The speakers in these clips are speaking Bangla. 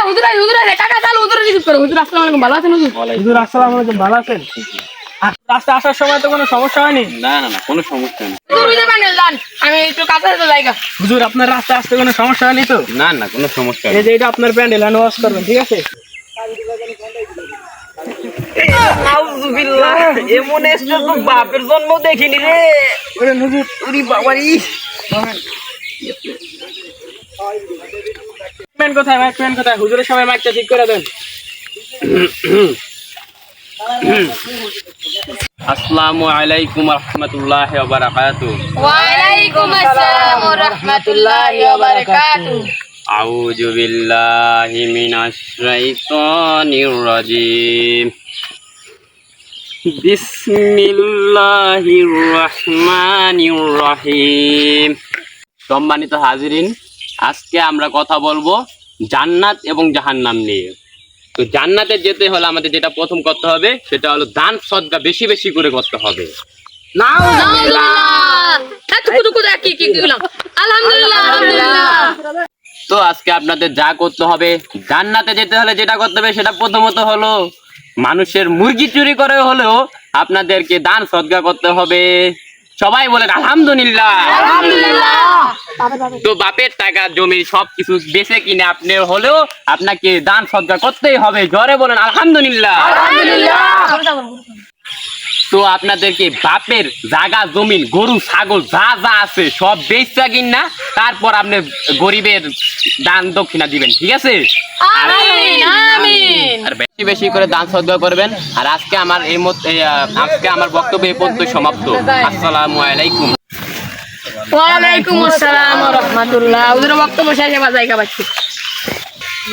হুজুর কাকা চাল হুজুর রিসিভ করো। হুজুর আসসালামু আলাইকুম, ভালো আছেন হুজুর? হুজুর আসসালামু আলাইকুম, ভালো আছেন? রাস্তা আসার সময় তো কোনো সমস্যা হয়নি? না না না, কোনো সমস্যা নেই। হুজুর ওই যে প্যান্ডেল দান, আমি একটু কাছে জায়গা। হুজুর আপনার রাস্তা আসতে কোনো সমস্যা হয়নি তো? না না, কোনো সমস্যা এই নেই। যে এটা আপনার প্যান্ডেল, ওয়াশ করবেন, ঠিক আছে? নাউজুবিল্লাহ, এমন একটা তো বাপের জন্ম দেখিনি রে। বলেন হুজুর। ওরে বাবারি, প্যান কোথায় ভাই, প্যান কোথায়? হুজুরের সবাই মাইকটা ঠিক করে দেন। আসসালামু আলাইকুম রাহমাতুল্লাহি ওয়া বারাকাতুহু। ওয়া আলাইকুম আসসালাম ওয়া রাহমাতুল্লাহি ওয়া বারাকাতুহু। আউযু বিল্লাহি মিনাশ শাইতানির রাজিম। বিসমিল্লাহির রহমানির রহিম। সম্মানিত হাজিরিন, আজকে আমরা কথা বলবো জান্নাত এবং জাহান্নাম নিয়ে। তো জান্নাতে যেতে হলে আমাদের যেটা প্রথম করতে হবে সেটা হলো দান সদকা বেশি বেশি করে করতে হবে। নাউজুবিল্লাহ। এতটুকু কি দিলাম? আলহামদুলিল্লাহ, আলহামদুলিল্লাহ। তো আজকে আপনাদের যা করতে হবে, জান্নাতে যেতে হলে যেটা করতে হবে সেটা প্রথমত হলো মানুষের মুরগি চুরি করে হলেও আপনাদেরকে দান সদকা করতে হবে। সবাই বলেন আলহামদুলিল্লাহ। তো বাপের টাকা জমি সবকিছু বেচে কিনে আপনি হলেও আপনাকে দান সদকা করতেই হবে। জোরে বলেন আলহামদুলিল্লাহ। তো আপনাদেরকে বাপের জায়গা জমিন গরু ছাগল যা যা আছে সব বেচা কিনা তারপর আপনি গরিবের দান দক্ষিণা দিবেন, ঠিক আছে? আমিন, আমিন। আর বেশি বেশি করে দান সদকা করবেন। আর আজকে আমার আজকে আমার বক্তব্য এই পর্যন্ত সমাপ্ত। আসসালামু আলাইকুম। ওয়া আলাইকুম আসসালাম ওয়া রাহমাতুল্লাহ। হুজুর বক্তব্য শেষে বাজাইকা বাচ্চি।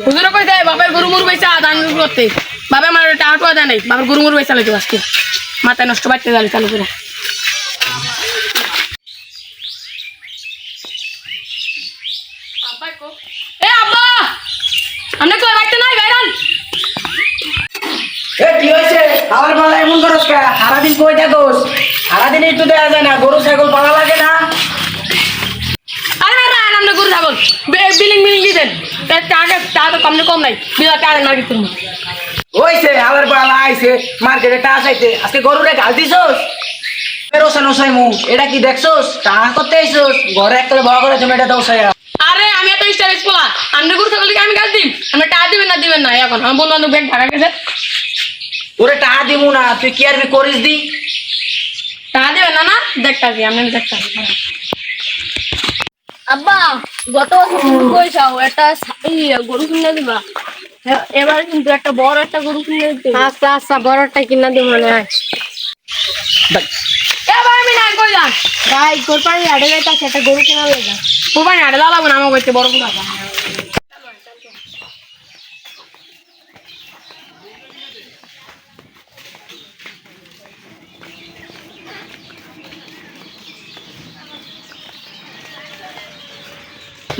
হুজুর কই যায় বাপের গরু মুরু বেচা দান করতে। বাবা আমার টাকা দেয় নাই, বাবার গরু মুরু বেচা লাগে আজকে। মাথা নষ্ট বাড়তে যাবে চালু করে। এ আব্বা, আমরা কই বাইতে নাই বাইরান। এ কি হয়েছে? আমার বেলা এমন করস কা? সারাদিন কই থাকোস? সারাদিন একটু দেওয়া যায় না, গরু ছাগল পালা লাগে না? আরে রান আমরা গরু ছাগল বিলিং দিবেন। টাকা তো কম নাই, বিলা টাকা মার্কেট করবো। হয়েছে আমার বেলা আইছে মার্কেটে টাকা চাইতে, আজকে গরুরে গাল দিছস? রোসান ওসাই মু, এটা কি দেখছস? টাকা করতে আইছস ঘরে একটা বড় করে তুমি এটা দোসাইয়া। আরে আমি এত স্টাইলিশ পোলা, আমরা গরু ছাগলকে আমি গাছ দিই। আমরা টাকা দিবেন না এখন আমার বন্ধু বান্ধব ব্যাংক ভাড়া গেছে। ওরে টাকা দিমু না, তুই কি আর করিস দি? টাকা দিবেন না? দেখতাছি আমি দেখতাছি। আব্বা গত বছর তুমি কইছাও একটা গরু কিনে দিবা, এবার কিন্তু একটা বড় একটা গরু কিনে দিতে। আচ্ছা আচ্ছা, বড়টা কিনা দিব মনে হয়। এবার আমি না কইলাম ভাই কোরবানি আড়ে যাইতাছে, একটা গরু কিনা লাগা। কোরবানি আড়ে লাগাবো না, আমার বলতে বড় কোনো আছে।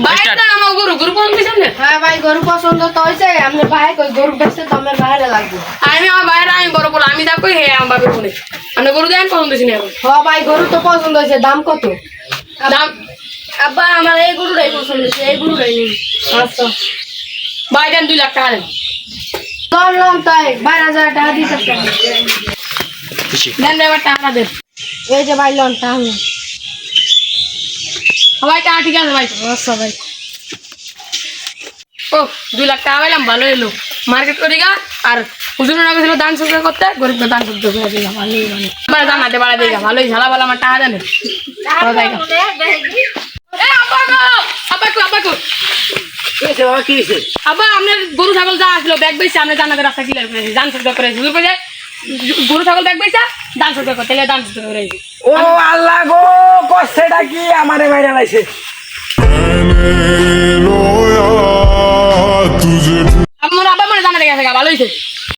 বাইরে আমার গরু পছন্দ হয়েছে। হ্যাঁ ভাই গরু পছন্দ তো হয়েছে, আমরা ভাই কই গরু বেচতে তো আমার বাইরে লাগবে। আমি আমার বাইরে আমি বড় বলে আমি দেখো হে আমার বাপের বলে আমি গরু দেন পছন্দ হয়েছি না। হ ভাই গরু তো পছন্দ হয়েছে, দাম কত? দাম আব্বা আমার এই গরুটাই পছন্দ হয়েছে, এই গরুটাই নিন। আচ্ছা ভাই দেন 2 লাখ টাকা দেন। ধরলাম তাই 12,000 টাকা দিতে। দেন এবার টাকা দেন। এই যে ভাই লোন টাকা। সবাই টাকা ঠিক আছে ভাই। আচ্ছা ভাই। ও 2 লাখ টাকা পাইলাম, ভালো এলো মার্কেট করি গা। আর হুজুর না গেছিল দান সদকা করতে, গরিব দান সদকা করে দিগা ভালোই মানে আমার জানাতে বাড়া দিগা ভালোই ঝালা ভালো আমার টাকা দেন। এ আব্বা গো, আব্বা কো কি হয়েছে বাবা, কি হয়েছে? আব্বা আপনার গরু ছাগল যা আসলো ব্যাগ বেচে আপনি জানাতে রাস্তা ক্লিয়ার করেছি, দান সদকা করেছি। হুজুর কইছে গরু ছাগল ব্যাগ বেচা দান সদকা করতে, দান সদকা করেছি। ও আল্লাহ গো, কষ্টেটা কি আমারে বাইরে লাইছে। আমার আব্বা মানে জানাতে গেছে ভালো হয়েছে।